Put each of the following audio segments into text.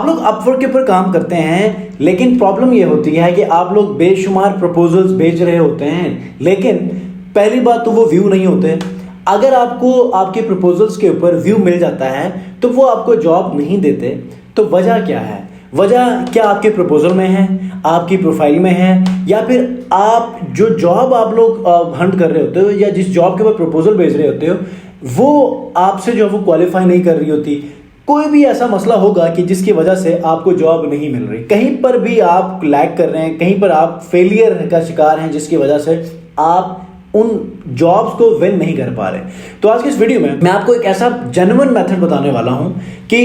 आप लोग अपवर्क के ऊपर काम करते हैं, लेकिन प्रॉब्लम ये होती है कि आप लोग बेशुमार प्रपोजल्स भेज रहे होते हैं, लेकिन पहली बात तो वो व्यू नहीं होते। अगर आपको आपके प्रपोजल्स के ऊपर व्यू मिल जाता है तो वो आपको जॉब नहीं देते। तो वजह क्या है? वजह क्या आपके प्रपोजल में है, आपकी प्रोफाइल में है, या फिर आप जो जॉब आप लोग हंट कर रहे होते हो या जिस जॉब के ऊपर प्रपोजल भेज रहे होते हो वो आपसे जो है वो क्वालिफाई नहीं कर रही होती। कोई भी ऐसा मसला होगा कि जिसकी वजह से आपको जॉब नहीं मिल रही, कहीं पर भी आप लैग कर रहे हैं, कहीं पर आप फेलियर का शिकार हैं जिसकी वजह से आप उन जॉब्स को विन नहीं कर पा रहे। तो आज की इस वीडियो में मैं आपको एक ऐसा जेन्युइन मेथड बताने वाला हूं कि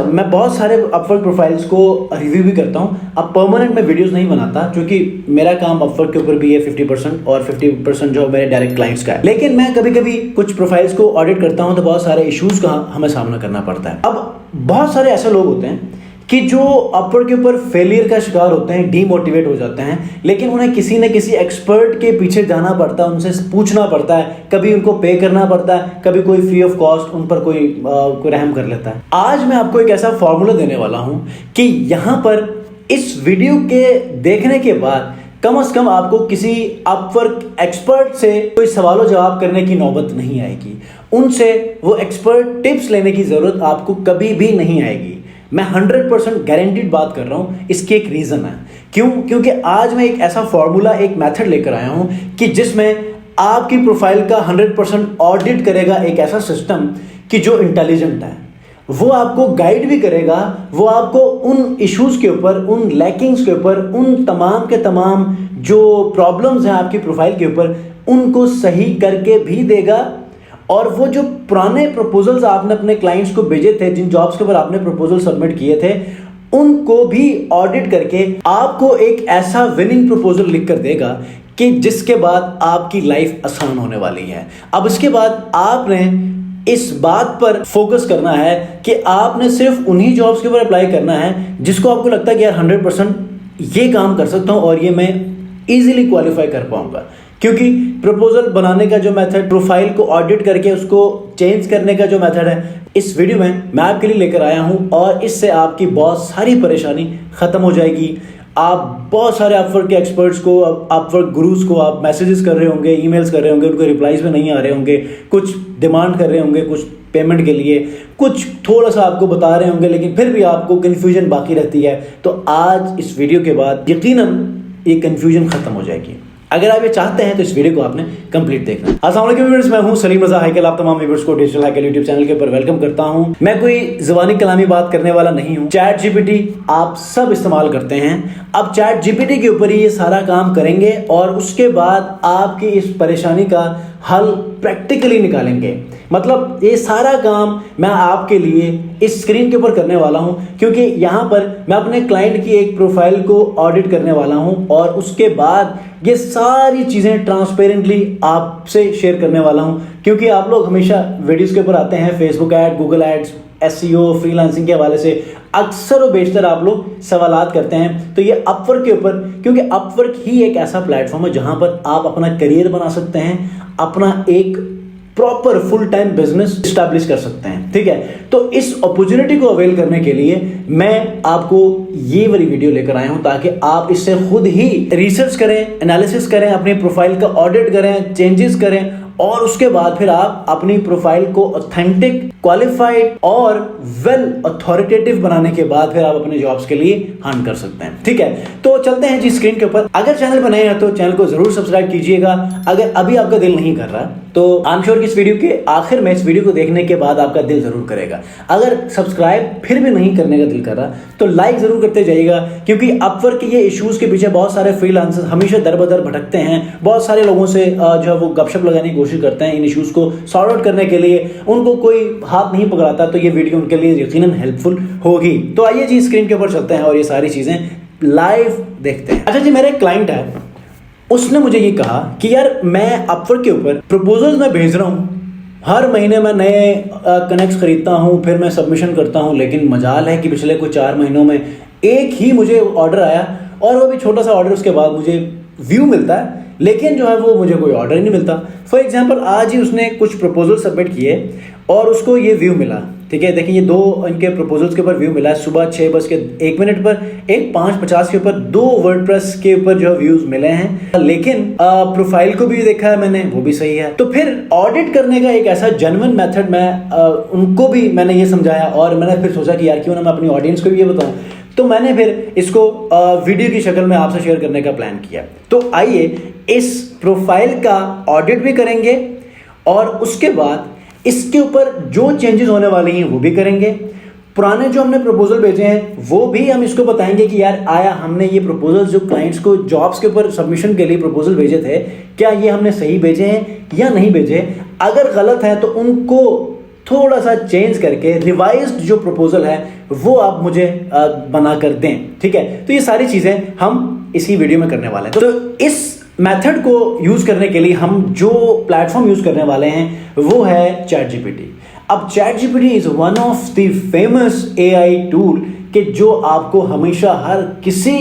मैं बहुत सारे अपवर्क प्रोफाइल्स को रिव्यू भी करता हूं। अब परमानेंट मैं वीडियोस नहीं बनाता क्योंकि मेरा काम अपवर्क के ऊपर भी है 50% और 50% जो मेरे डायरेक्ट क्लाइंट्स का है। लेकिन मैं कभी कभी कुछ प्रोफाइल्स को ऑडिट करता हूं तो बहुत सारे इश्यूज का हमें सामना करना पड़ता है। अब बहुत सारे ऐसे लोग होते हैं कि जो अपवर्क के ऊपर फेलियर का शिकार होते हैं, डीमोटिवेट हो जाते हैं, लेकिन उन्हें किसी न किसी एक्सपर्ट के पीछे जाना पड़ता है, उनसे पूछना पड़ता है, कभी उनको पे करना पड़ता है, कभी कोई फ्री ऑफ कॉस्ट उन पर कोई रहम कर लेता है। आज मैं आपको एक ऐसा फॉर्मूला देने वाला हूं कि यहां पर इस वीडियो के देखने के बाद कम से कम आपको किसी अपवर्क एक्सपर्ट से कोई सवालों जवाब करने की नौबत नहीं आएगी। उनसे वो एक्सपर्ट टिप्स लेने की जरूरत आपको कभी भी नहीं आएगी। मैं 100% गारंटीड बात कर रहा हूं। इसके एक रीजन है, क्योंकि आज मैं एक ऐसा फॉर्मूला, एक मेथड लेकर आया हूं कि जिसमें आपकी प्रोफाइल का 100% ऑडिट करेगा एक ऐसा सिस्टम कि जो इंटेलिजेंट है। वो आपको गाइड भी करेगा, वो आपको उन इश्यूज के ऊपर, उन लैकिंग्स के ऊपर, उन तमाम के तमाम जो प्रॉब्लम्स हैं आपकी प्रोफाइल के ऊपर, उनको सही करके भी देगा। और वो जो पुराने प्रपोजल्स आपने अपने क्लाइंट्स को भेजे थे, जिन जॉब्स के ऊपर आपने प्रपोजल सबमिट किए थे, उनको भी ऑडिट करके आपको एक ऐसा विनिंग प्रपोजल लिख कर देगा कि जिसके बाद आपकी लाइफ आसान होने वाली है। अब इसके बाद आपने इस बात पर फोकस करना है कि आपने सिर्फ उन्हीं जॉब्स के ऊपर अप्लाई करना है जिसको आपको लगता है कि यार 100% ये काम कर सकता हूं और ये मैं इजीली क्वालिफाई कर पाऊंगा। क्योंकि प्रपोजल बनाने का जो मेथड, प्रोफाइल को ऑडिट करके उसको चेंज करने का जो मेथड है, इस वीडियो में मैं आपके लिए लेकर आया हूं और इससे आपकी बहुत सारी परेशानी खत्म हो जाएगी। आप बहुत सारे अपवर्क के एक्सपर्ट्स को, अपवर्क गुरुज को आप मैसेजेस कर रहे होंगे, ईमेल्स कर रहे होंगे, उनको रिप्लाईज में नहीं आ रहे होंगे, कुछ डिमांड कर रहे होंगे, कुछ पेमेंट के लिए, कुछ थोड़ा सा आपको बता रहे होंगे, लेकिन फिर भी आपको कन्फ्यूजन बाकी रहती है। तो आज इस वीडियो के बाद यकीनन ये कन्फ्यूजन खत्म हो जाएगी। अगर आप ये चाहते हैं तो इस वीडियो को आपने कंप्लीट देखना। अस्सलाम वालेकुम व्यूअर्स, मैं हूं सलीम रज़ा हैकल। आप तमाम व्यूअर्स को डिजिटल हैकल यूट्यूब चैनल के ऊपर वेलकम करता हूं। मैं कोई ज़बानी कलामी बात करने वाला नहीं हूं। चैट जीपीटी आप सब इस्तेमाल करते हैं। अब चैट जीपीटी के ऊपर ही ये सारा काम करेंगे और उसके बाद आपकी इस परेशानी का हल प्रैक्टिकली निकालेंगे। मतलब ये सारा काम मैं आपके लिए इस स्क्रीन के ऊपर करने वाला हूं, क्योंकि यहां पर मैं अपने क्लाइंट की एक प्रोफाइल को ऑडिट करने वाला हूं और उसके बाद ये सारी चीजें ट्रांसपेरेंटली आपसे शेयर करने वाला हूं। क्योंकि आप लोग हमेशा वीडियोस के ऊपर आते हैं, Facebook ad, Google ads, SEO, freelancing के हवाले से अक्सर और बेशतर आप लोग सवालात करते हैं। तो ये अपवर्क के ऊपर, क्योंकि अपवर्क ही एक ऐसा प्लेटफॉर्म है जहां पर आप अपना करियर बना सकते हैं, अपना एक proper full time business establish कर सकते हैं। ठीक है, तो इस अपॉर्चुनिटी को अवेल करने के लिए मैं आपको ये वाली वीडियो लेकर आया हूं ताकि आप इससे खुद ही रिसर्च करें, एनालिसिस करें, अपनी प्रोफाइल का ऑडिट करें, चेंजेस करें और उसके बाद फिर आप अपनी प्रोफाइल को ऑथेंटिक, क्वालिफाइड और वेल अथॉरिटेटिव बनाने के बाद फिर आप अपने जॉब्स के लिए हंट कर सकते हैं। ठीक है, तो चलते हैं जी स्क्रीन के ऊपर। अगर चैनल पर नए हैं तो चैनल को जरूर सब्सक्राइब कीजिएगा। अगर अभी आपका दिल नहीं कर रहा तो आई एम श्योर कि इस वीडियो के आखिर में, इस वीडियो को देखने के बाद आपका दिल जरूर करेगा। अगर सब्सक्राइब फिर भी नहीं करने का दिल कर रहा तो लाइक जरूर करते जाइएगा, क्योंकि अपवर्क के ये इश्यूज के पीछे बहुत सारे फ्रीलांसर्स हमेशा दर बदर भटकते हैं। बहुत सारे लोगों से जो है वो गपशप लगाने की कोशिश करते हैं इन इश्यूज को सॉर्ट आउट करने के लिए। उनको कोई हाथ नहीं पकड़ाता, तो ये वीडियो उनके लिए यकीनन हेल्पफुल होगी। तो आइए जी स्क्रीन के ऊपर चलते हैं और ये सारी चीजें लाइव देखते हैं। अच्छा जी, मेरा एक क्लाइंट है, उसने मुझे ये कहा कि यार मैं अपवर्क के ऊपर प्रपोजल्स मैं भेज रहा हूँ, हर महीने मैं नए कनेक्ट्स खरीदता हूँ, फिर मैं सबमिशन करता हूँ, लेकिन मजाल है कि पिछले कुछ 4 महीनों में एक ही मुझे ऑर्डर आया और वो भी छोटा सा ऑर्डर, उसके बाद मुझे व्यू मिलता है, लेकिन जो है वो मुझे कोई ऑर्डर ही नहीं मिलता। फॉर एग्जाम्पल आज ही उसने कुछ प्रपोजल सबमिट किए और उसको ये व्यू मिला ठीक है, देखिए ये दो इनके प्रपोजल्स के ऊपर व्यू मिला है, सुबह 6:01 पर, एक 5:50 के ऊपर, दो वर्डप्रेस के ऊपर जो व्यूज मिले हैं। लेकिन प्रोफाइल को भी देखा है मैंने, वो भी सही है। तो फिर ऑडिट करने का एक ऐसा जेन्युइन मेथड मैं उनको भी मैंने ये समझाया, और मैंने फिर सोचा कि यार क्यों ना मैं अपनी ऑडियंस को भी ये बताऊं। तो मैंने फिर इसको वीडियो की शक्ल में आपसे शेयर करने का प्लान किया। तो आइए इस प्रोफाइल का ऑडिट भी करेंगे, और उसके बाद इसके ऊपर जो चेंजेस होने वाले हैं वो भी करेंगे। पुराने जो हमने प्रपोजल भेजे हैं वो भी हम इसको बताएंगे कि यार आया हमने ये प्रपोजल जो क्लाइंट्स को जॉब्स के ऊपर सबमिशन के लिए प्रपोजल भेजे थे, क्या ये हमने सही भेजे हैं या नहीं भेजे। अगर गलत है तो उनको थोड़ा सा चेंज करके रिवाइज्ड जो प्रपोजल है वो आप मुझे बना कर दें, ठीक है। तो ये सारी चीज़ें हम इसी वीडियो में करने वाले हैं। तो इस मेथड को यूज़ करने के लिए हम जो प्लेटफॉर्म यूज़ करने वाले हैं वो है चैट जीपीटी। अब chat GPT is one of the famous AI tool कि जो आपको हमेशा हर किसी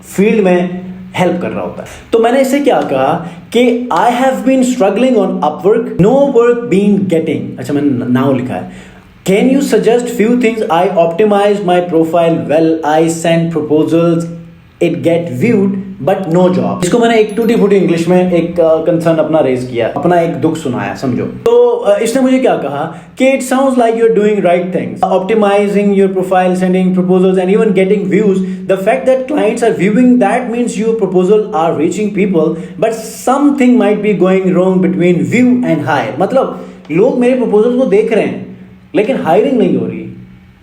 फील्ड में हेल्प कर रहा होता है। तो मैंने इसे क्या कहा कि I have been struggling on Upwork, no work been getting, अच्छा मैंने नाउ लिखा है, can you suggest few things, I optimize my profile well, I send proposals, it get viewed but no job. इसको मैंने एक टूटी फूटी इंग्लिश में एक कंसर्न अपना रेज किया, अपना एक दुख सुनाया, समझो। तो इसने मुझे क्या कहा कि it sounds like you are doing right things, optimizing your profile, sending proposals and even getting views. The fact that clients are viewing that means your proposal are reaching people, but something might be going wrong between view and hire. मतलब लोग मेरे proposal को देख रहे हैं लेकिन hiring नहीं हो रही,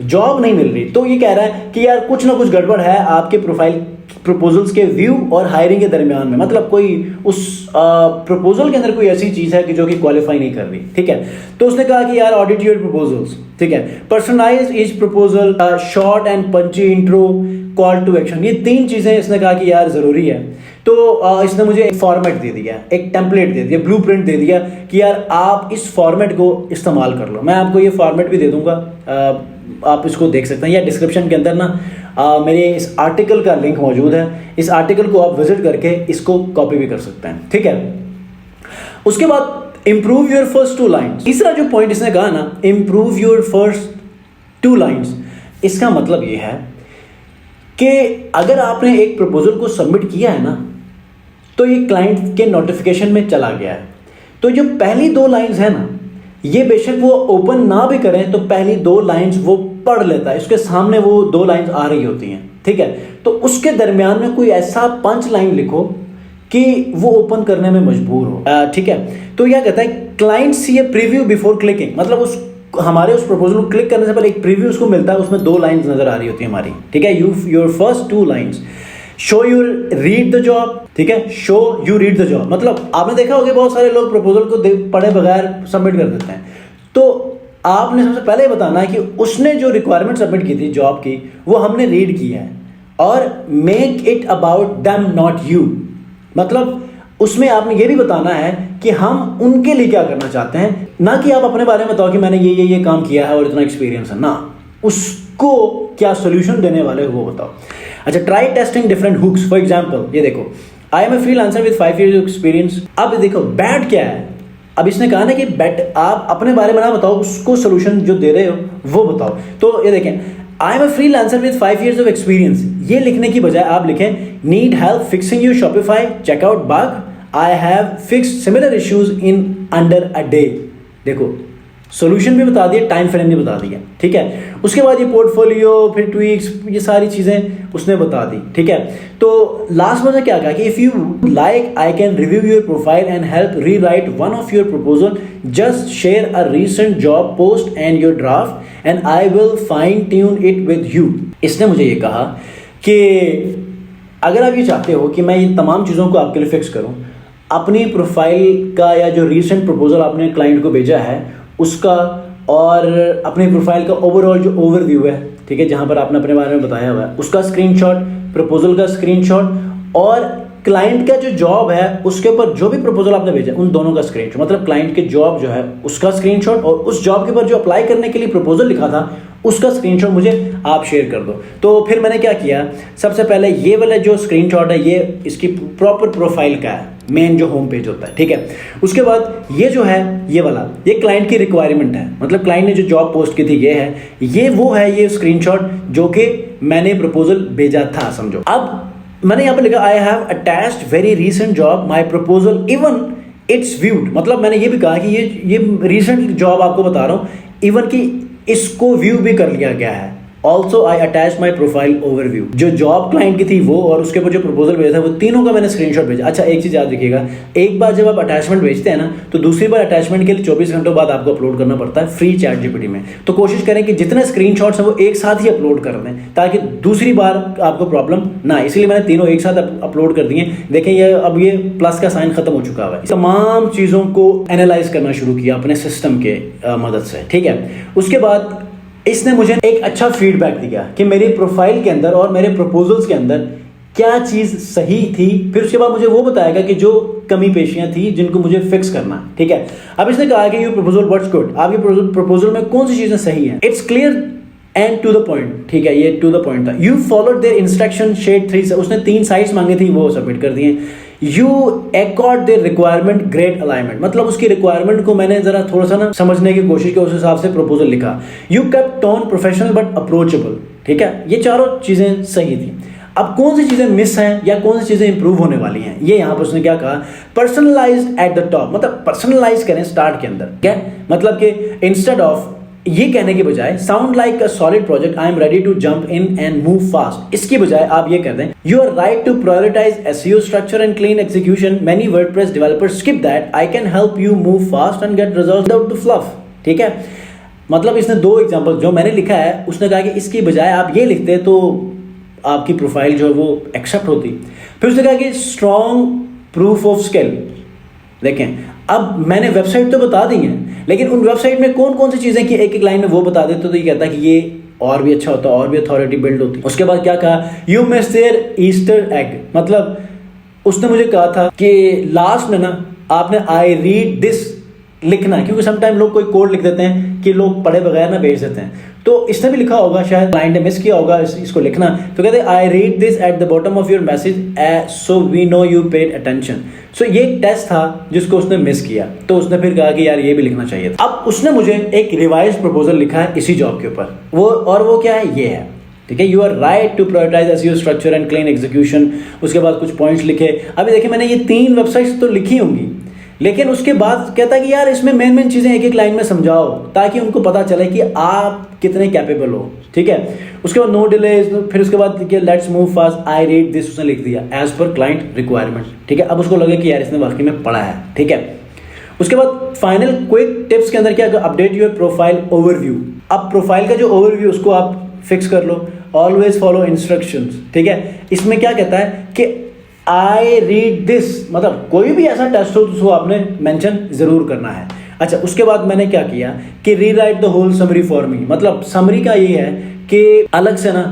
जॉब नहीं मिल रही। तो ये कह रहा है कि यार कुछ ना कुछ गड़बड़ है आपके प्रोफाइल प्रपोजल्स के व्यू और हायरिंग के दरमियान में, मतलब कोई उस प्रपोजल के अंदर कोई ऐसी चीज है कि जो कि क्वालिफाई नहीं कर रही, ठीक है। तो उसने कहा कि यार ऑडिट योर प्रपोजल्स, ठीक है, personalise each proposal, short and punchy intro, call to action, ये तीन चीजें इसने कहा कि यार जरूरी है। तो इसने मुझे एक फॉर्मेट दे दिया, एक टेम्पलेट दे दिया, ब्लूप्रिंट दे दिया कि यार आप इस फॉर्मेट को इस्तेमाल कर लो। मैं आपको ये फॉर्मेट भी दे दूंगा, आप इसको देख सकते हैं, या डिस्क्रिप्शन के अंदर ना मेरे इस आर्टिकल का लिंक मौजूद है, इस आर्टिकल को आप विजिट करके इसको कॉपी भी कर सकते हैं, ठीक है। उसके बाद इंप्रूव योर फर्स्ट 2 लाइन्स। तीसरा जो पॉइंट इसने कहा ना, इंप्रूव योर फर्स्ट 2 लाइन्स, इसका मतलब ये है कि अगर आपने एक प्रपोजल को सबमिट किया है ना, तो ये क्लाइंट के नोटिफिकेशन में चला गया है, तो जो पहली 2 लाइन्स है ना, ये बेशक वो ओपन ना भी करें तो पहली 2 लाइन्स वो पढ़ लेता है, उसके सामने वो 2 लाइन्स आ रही होती हैं, ठीक है। तो उसके दरमियान में कोई ऐसा 5 लाइन लिखो कि वो ओपन करने में मजबूर हो, ठीक है। तो यह कहता है क्लाइंट सी ए प्रीव्यू बिफोर क्लिकिंग, मतलब उस हमारे उस प्रपोजल को क्लिक करने से पहले एक प्रीव्यू उसको मिलता है, उसमें 2 लाइन्स नजर आ रही होती है हमारी, ठीक है। Your first 2 lines, show you read the job, ठीक है, show you read the job, मतलब आपने देखा होगा बहुत सारे लोग प्रपोजल को पढ़े बगैर सबमिट कर देते हैं। तो आपने सबसे पहले ही बताना है कि उसने जो रिक्वायरमेंट सबमिट की थी जॉब की, वो हमने रीड किया है, और make it about them not you, मतलब उसमें आपने ये भी बताना है कि हम उनके लिए क्या करना चाहते हैं, ना कि आप अपने बारे में बताओ कि मैंने ये काम किया है और इतना एक्सपीरियंस है, ना, उसको क्या सोल्यूशन देने वाले हो वो बताओ। अच्छा, try testing different hooks, for example ये देखो, I am a freelancer with 5 years experience. अब देखो बैट क्या है, अब इसने कहा ना कि बैट आप अपने बारे में ना बताओ, उसको सोल्यूशन जो दे रहे हो वो बताओ। तो ये देखें, I am a freelancer with 5 years of experience, ये लिखने की बजाय आप लिखें need help fixing your Shopify checkout bug, I have fixed similar issues in under a day. देखो सॉल्यूशन भी बता दिया, टाइम फ्रेम भी बता दिया, ठीक है। उसके बाद ये पोर्टफोलियो, फिर ट्वीक्स, ये सारी चीज़ें उसने बता दी, ठीक है। तो लास्ट में क्या कहा कि if you like I can review your profile and help rewrite one of your proposal, just share a recent job post and your draft and I will fine tune it with you. इसने मुझे ये कहा कि अगर आप ये चाहते हो कि मैं ये तमाम चीज़ों को आपके लिए फिक्स करूँ, अपनी प्रोफाइल का या जो रीसेंट प्रपोजल आपने क्लाइंट को भेजा है उसका, और अपनी प्रोफाइल का ओवरऑल जो ओवरव्यू है, ठीक है, जहाँ पर आपने अपने बारे में बताया हुआ है उसका स्क्रीनशॉट, प्रपोजल का स्क्रीनशॉट, और क्लाइंट का जो जॉब है उसके ऊपर जो भी प्रपोजल आपने भेजा उन दोनों का स्क्रीनशॉट, मतलब क्लाइंट के जॉब जो है उसका स्क्रीनशॉट और उस जॉब के ऊपर जो अप्लाई करने के लिए प्रपोजल लिखा था उसका स्क्रीनशॉट मुझे आप शेयर कर दो। तो फिर मैंने क्या किया, सबसे पहले ये वाला जो स्क्रीनशॉट है ये इसकी प्रॉपर प्रोफाइल का है, मेन जो होम पेज होता है, ठीक है। उसके बाद ये जो है ये वाला, ये क्लाइंट की रिक्वायरमेंट है, मतलब क्लाइंट ने जो जॉब पोस्ट की थी ये है, ये वो है, ये स्क्रीनशॉट जो कि मैंने प्रपोजल भेजा था, समझो। अब मैंने यहाँ पे लिखा I have attached very recent job my proposal even it's viewed, मतलब मैंने ये भी कहा कि ये रीसेंट जॉब आपको बता रहा हूँ, इवन कि इसको व्यू भी कर लिया गया है। Also I attach my profile overview, जो जॉब क्लाइंट की थी वो और उसके ऊपर जो प्रपोजल भेजा था वो तीनों का मैंने स्क्रीनशॉट भेजा। अच्छा एक चीज याद रखिएगा, एक बार जब आप अटैचमेंट भेजते हैं ना तो दूसरी बार अटैचमेंट के लिए 24 घंटों बाद आपको अपलोड करना पड़ता है फ्री चैट जीपीटी में। तो कोशिश करें कि जितने स्क्रीनशॉट्स हैं वो एक साथ ही अपलोड कर दें ताकि दूसरी बार आपको प्रॉब्लम ना आए, इसलिए मैंने तीनों एक साथ अपलोड कर दिए। देखें ये अब ये प्लस का साइन खत्म हो चुका है। तमाम चीजों को एनालाइज करना शुरू किया अपने सिस्टम के मदद से, ठीक है। उसके बाद इसने मुझे एक अच्छा फीडबैक दिया कि मेरी प्रोफाइल के अंदर और मेरे प्रपोजल्स के अंदर क्या चीज सही थी। फिर उसके बाद मुझे वो बताएगा कि जो कमी पेशियां थी जिनको मुझे फिक्स करना, ठीक है। अब इसने कहा कि यू प्रपोजल व्हाट्स गुड, आपकी प्रपोजल में कौन सी चीजें सही हैं, it's clear and to the point, ठीक है, ये टू द पॉइंट था। यू फॉलोड देयर इंस्ट्रक्शन शेड 3 से, उसने 3 साइट्स मांगी थी वो सबमिट कर दिए। You accord their requirement great alignment, मतलब उसकी रिक्वायरमेंट को मैंने जरा थोड़ा सा ना समझने की कोशिश की, उस हिसाब से प्रपोजल लिखा। You kept tone professional but approachable, ठीक है, ये चारों चीजें सही थी। अब कौन सी चीजें मिस हैं या कौन सी चीजें इंप्रूव होने वाली हैं, ये यहां पर उसने क्या कहा, पर्सनलाइज्ड एट द टॉप, मतलब पर्सनलाइज करें स्टार्ट के अंदर, क्या मतलब कि इंस्टेड ऑफ ये कहने के बजाय sound like a solid project, I am ready to jump in and move fast, इसकी बजाय आप ये कह दें you are right to prioritise SEO structure and clean execution, many WordPress developers skip that, I can help you move fast and get results without the fluff, ठीक है। मतलब इसने 2 एग्जांपल जो मैंने लिखा है, उसने कहा कि इसकी बजाय आप ये लिखते तो आपकी प्रोफाइल जो है वो एक्सेप्ट होती। फिर उसने कहा कि स्ट्रॉन्ग प्रूफ ऑफ स्किल, देखें अब मैंने वेबसाइट तो बता दी है, लेकिन उन वेबसाइट में कौन कौन सी चीजें की एक एक लाइन में वो बता देते तो ये कहता है कि ये और भी अच्छा होता, और भी अथॉरिटी बिल्ड होती। उसके बाद क्या कहा, you miss their Easter egg, मतलब उसने मुझे कहा था कि लास्ट में ना आपने आई रीड दिस लिखना है, क्योंकि समटाइम लोग कोई कोड लिख देते हैं कि लोग पढ़े बगैर ना भेज देते हैं, तो इसने भी लिखा होगा, शायद क्लाइंट ने मिस किया होगा इसको लिखना, तो कहते हैं I read this at the bottom of your message so we know you paid attention. So ये एक टेस्ट था जिसको उसने मिस किया, तो उसने फिर कहा कि यार ये भी लिखना चाहिए था। अब उसने मुझे एक रिवाइज प्रपोजल लिखा है इसी जॉब के ऊपर, वो क्या है, ये है, ठीक है। You are right to prioritise SEO structure and clean execution, उसके बाद कुछ पॉइंट्स लिखे। अभी देखिए मैंने ये 3 वेबसाइट्स तो लिखी होंगी, लेकिन उसके बाद कहता है कि यार इसमें मेन चीजें एक एक लाइन में समझाओ ताकि उनको पता चले कि आप कितने कैपेबल हो, ठीक है। उसके बाद नो डिले, फिर उसके बाद let's move fast, I read this उसने लिख दिया एज पर क्लाइंट रिक्वायरमेंट, ठीक है। अब उसको लगे कि यार इसने वाकई में पढ़ा है, ठीक है। उसके बाद फाइनल क्विक टिप्स के अंदर क्या, अपडेट योर प्रोफाइल ओवरव्यू। अब प्रोफाइल का जो ओवरव्यू उसको आप फिक्स कर लो, ऑलवेज फॉलो इंस्ट्रक्शंस, ठीक है। इसमें क्या कहता है कि आई रीड दिस, मतलब कोई भी ऐसा टेस्ट हो तो उसको आपने मेंशन जरूर करना है। अच्छा उसके बाद मैंने क्या किया कि rewrite the whole summary for me, मतलब समरी का ये है कि अलग से ना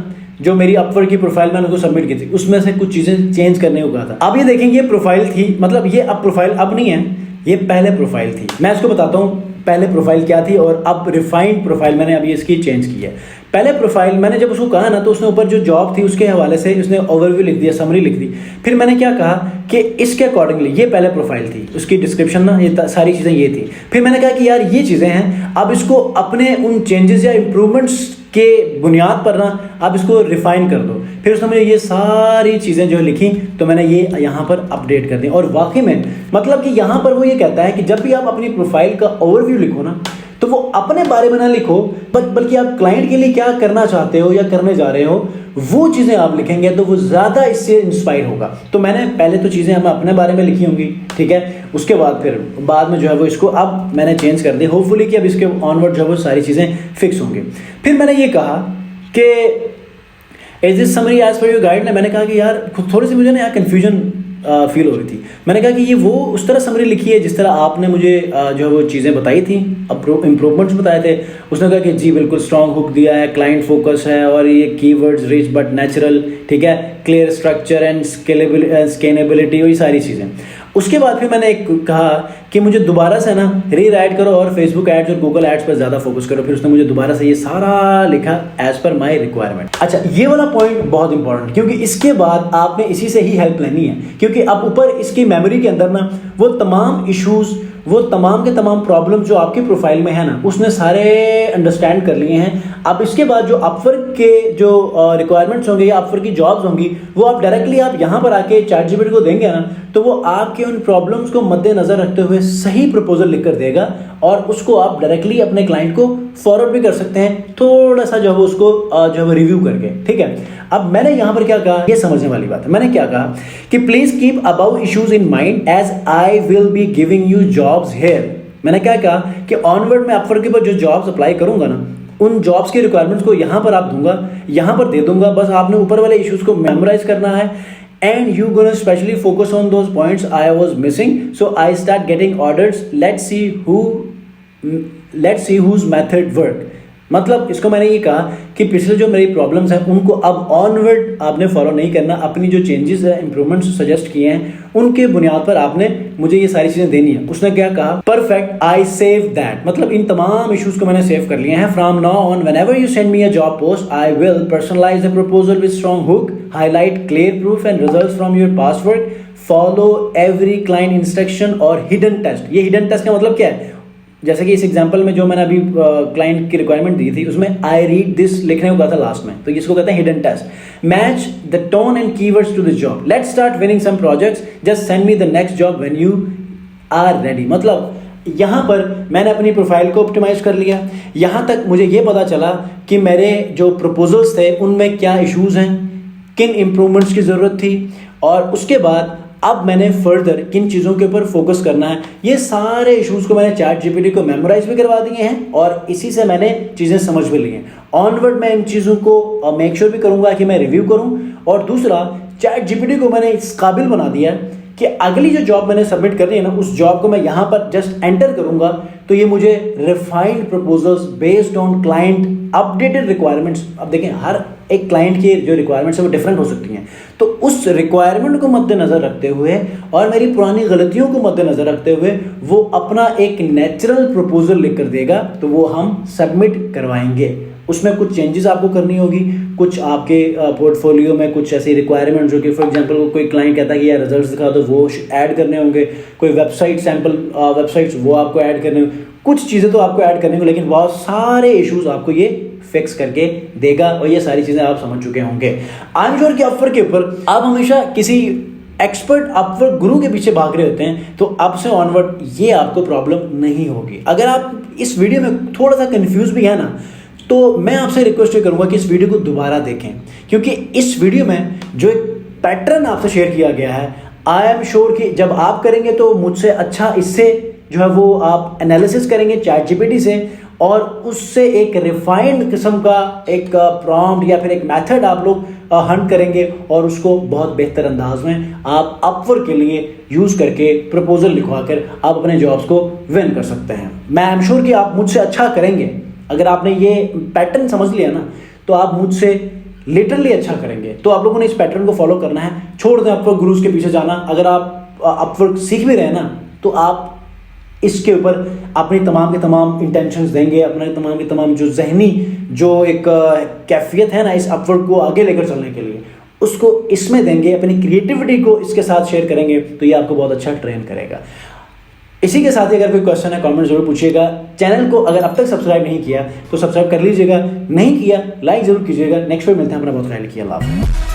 जो मेरी अपवर्ड की प्रोफाइल मैंने उसको सबमिट की थी उसमें से कुछ चीजें चेंज करने को कहा था। अब ये देखेंगे ये प्रोफाइल थी, मतलब ये अब प्रोफाइल अब नहीं है, ये पहले प्रोफाइल थी। मैं इसको बताता हूँ पहले प्रोफाइल क्या थी और अब रिफाइंड प्रोफाइल मैंने अभी इसकी चेंज की है। पहले प्रोफाइल मैंने जब उसको कहा ना तो उसने ऊपर जो जॉब थी उसके हवाले से उसने ओवरव्यू लिख दिया, समरी लिख दी। फिर मैंने क्या कहा कि इसके अकॉर्डिंगली ये पहले प्रोफाइल थी, उसकी डिस्क्रिप्शन ना ये सारी चीज़ें ये थी। फिर मैंने कहा कि यार ये चीज़ें हैं, अब इसको अपने उन चेंजेस या इम्प्रूवमेंट्स के बुनियाद पर ना आप इसको रिफाइन कर दो। फिर उसने मुझे ये सारी चीज़ें जो लिखी तो मैंने ये यहाँ पर अपडेट कर दी। और वाकई में मतलब कि यहाँ पर वो ये कहता है कि जब भी आप अपनी प्रोफाइल का ओवरव्यू लिखो ना तो वो अपने बारे में ना लिखो बल्कि आप क्लाइंट के लिए क्या करना चाहते हो या करने जा रहे हो वो चीज़ें आप लिखेंगे तो वो ज़्यादा इससे इंस्पायर होगा। तो मैंने पहले तो चीज़ें मैं अपने बारे में लिखी होंगी, ठीक है। उसके बाद फिर बाद में जो है वो इसको अब मैंने चेंज कर दी, होपफुली कि अब इसके ऑनवर्ड जो है वो सारी चीज़ें फिक्स होंगी। फिर मैंने ये कहा कि is this summary as per your guide, मैंने कहा कि यार थोड़ी सी मुझे ना यहाँ कन्फ्यूजन फील हो रही थी। मैंने कहा कि ये वो उस तरह समरी लिखी है जिस तरह आपने मुझे जो वो चीज़ें बताई थी, इम्प्रूवमेंट्स बताए थे। उसने कहा कि जी बिल्कुल स्ट्रॉन्ग हुक दिया है, क्लाइंट फोकस है और ये कीवर्ड्स रिच बट नेचुरल, ठीक है, क्लियर स्ट्रक्चर एंड स्केलेबिलिटी और ये सारी चीज़ें। उसके बाद फिर मैंने एक कहा कि मुझे दोबारा से ना रीराइट करो और फेसबुक एड्स और गूगल एड्स पर ज़्यादा फोकस करो। फिर उसने मुझे दोबारा से ये सारा लिखा एज पर माई रिक्वायरमेंट। अच्छा, ये वाला पॉइंट बहुत इंपॉर्टेंट, क्योंकि इसके बाद आपने इसी से ही हेल्प लेनी है, क्योंकि अब ऊपर इसकी मेमोरी के अंदर ना वो तमाम इश्यूज, वो तमाम के तमाम प्रॉब्लम जो आपके प्रोफाइल में है ना, उसने सारे अंडरस्टैंड कर लिए हैं। अब इसके बाद जो अपवर्क के जो रिक्वायरमेंट्स होंगे या अपवर्क की जॉब्स होंगी, वो आप डायरेक्टली आप यहाँ पर आके चैटजीपीटी को देंगे ना, तो वो आपके उन प्रॉब्लम्स को मद्देनजर रखते हुए सही प्रपोजल लिख कर देगा और उसको आप डायरेक्टली अपने क्लाइंट को फॉरवर्ड भी कर सकते हैं, थोड़ा सा जो है उसको जो है रिव्यू करके। ठीक है, अब मैंने यहाँ पर क्या कहा, ये समझने वाली बात है। मैंने क्या कहा कि please keep about issues in mind as I will be giving you jobs here. मैंने क्या कहा कि ऑनवर्ड में अपवर्क के ऊपर जो जॉब्स अप्लाई करूंगा ना, उन जॉब्स के रिक्वायरमेंट्स को यहाँ पर आप दूंगा, यहाँ पर दे दूंगा। बस आपने ऊपर वाले इश्यूज को मेमोराइज करना है and you gonna specially focus on those points I was missing, so I start getting orders. Let's see whose method work. मतलब इसको मैंने ये कहा कि पिछले जो मेरी प्रॉब्लम्स हैं उनको अब ऑनवर्ड आपने फॉलो नहीं करना, अपनी जो चेंजेस है, इंप्रूवमेंट्स सजेस्ट किए हैं, उनके बुनियाद पर आपने मुझे ये सारी चीजें देनी है। उसने क्या कहा, परफेक्ट, आई सेव दैट। मतलब इन तमाम इश्यूज को मैंने सेव कर लिए हैं। From now on whenever you send me a job post, I will personalise the proposal with strong hook, highlight clear proof and results from your past work, follow every client instruction और hidden test. ये hidden test का मतलब क्या है, जैसे कि इस example में जो मैंने अभी क्लाइंट की रिक्वायरमेंट दी थी, उसमें आई रीड दिस लिखने को कहा था लास्ट में, तो इसको कहते हैं hidden test. Match the tone and keywords to this job, let's start winning some projects, just send me the next job when you are ready. मतलब यहाँ पर मैंने अपनी प्रोफाइल को ऑप्टिमाइज कर लिया। यहाँ तक मुझे ये पता चला कि मेरे जो प्रपोजल्स थे उनमें क्या इश्यूज हैं, किन इंप्रूवमेंट्स की ज़रूरत थी, और उसके बाद अब मैंने फर्दर किन चीज़ों के ऊपर फोकस करना है। ये सारे इश्यूज़ को मैंने चैट जीपीटी को मेमोराइज भी करवा दिए हैं और इसी से मैंने चीज़ें समझ भी ली हैं। ऑनवर्ड मैं इन चीज़ों को मेक श्योर भी करूँगा कि मैं रिव्यू करूँ, और दूसरा चैट जीपीटी को मैंने इस काबिल बना दिया कि अगली जो जॉब मैंने सबमिट करनी है ना, उस जॉब को मैं यहाँ पर जस्ट एंटर करूँगा तो ये मुझे refined proposals based on client updated requirements. अब देखें, हर एक क्लाइंट की जो रिक्वायरमेंट्स है वो डिफरेंट हो सकती हैं, तो उस रिक्वायरमेंट को मद्देनजर रखते हुए और मेरी पुरानी गलतियों को मद्देनजर रखते हुए वो अपना एक नेचुरल प्रपोजल लिख कर देगा, तो वो हम सबमिट करवाएंगे। उसमें कुछ चेंजेस आपको करनी होगी, कुछ आपके पोर्टफोलियो में कुछ ऐसी रिक्वायरमेंट जो कि फॉर एग्जांपल कोई क्लाइंट कहता है कि यार रिजल्ट्स दिखा दो, वो ऐड करने होंगे। कोई वेबसाइट सैंपल वेबसाइट्स वो आपको ऐड करने होंगे। कुछ चीज़ें तो आपको ऐड करने होंगे, लेकिन बहुत सारे इश्यूज आपको ये फिक्स करके देगा और ये सारी चीज़ें आप समझ चुके होंगे। आई एम श्योर कि अपवर्क के ऊपर आप हमेशा किसी एक्सपर्ट अपवर्क गुरु के पीछे भाग रहे होते हैं, तो अब से ऑनवर्ड ये आपको प्रॉब्लम नहीं होगी। अगर आप इस वीडियो में थोड़ा सा कंफ्यूज भी है ना, तो मैं आपसे रिक्वेस्ट करूंगा कि इस वीडियो को दोबारा देखें, क्योंकि इस वीडियो में जो एक पैटर्न आपसे शेयर किया गया है, आई एम श्योर कि जब आप करेंगे तो मुझसे अच्छा इससे जो है वो आप एनालिसिस करेंगे चैट जीपीटी से, और उससे एक रिफाइंड किस्म का एक प्रॉम्प्ट या फिर एक मेथड आप लोग हंट करेंगे और उसको बहुत बेहतर अंदाज में आप अपवर्क के लिए यूज़ करके प्रपोजल लिखवा कर आप अपने जॉब्स को विन कर सकते हैं। मैं आई एम श्योर कि आप मुझसे अच्छा करेंगे। अगर आपने ये पैटर्न समझ लिया ना, तो आप मुझसे लिटरली अच्छा करेंगे। तो आप लोगों ने इस पैटर्न को फॉलो करना है, छोड़ दें अपवर्क गुरुज के पीछे जाना। अगर आप अपवर्क सीख भी रहे हैं ना, तो आप इसके ऊपर अपनी तमाम के तमाम इंटेंशंस देंगे, अपने तमाम के तमाम जो जहनी जो एक कैफियत है ना इस अपवर्क को आगे लेकर चलने के लिए, उसको इसमें देंगे, अपनी क्रिएटिविटी को इसके साथ शेयर करेंगे, तो ये आपको बहुत अच्छा ट्रेन करेगा। इसी के साथ ही अगर कोई क्वेश्चन है कमेंट जरूर पूछिएगा। चैनल को अगर अब तक सब्सक्राइब नहीं किया तो सब्सक्राइब कर लीजिएगा, नहीं किया लाइक जरूर कीजिएगा। नेक्स्ट वीडियो मिलते हैं, अपना बहुत ख्याल रखिए। अल्लाह हाफ़िज़।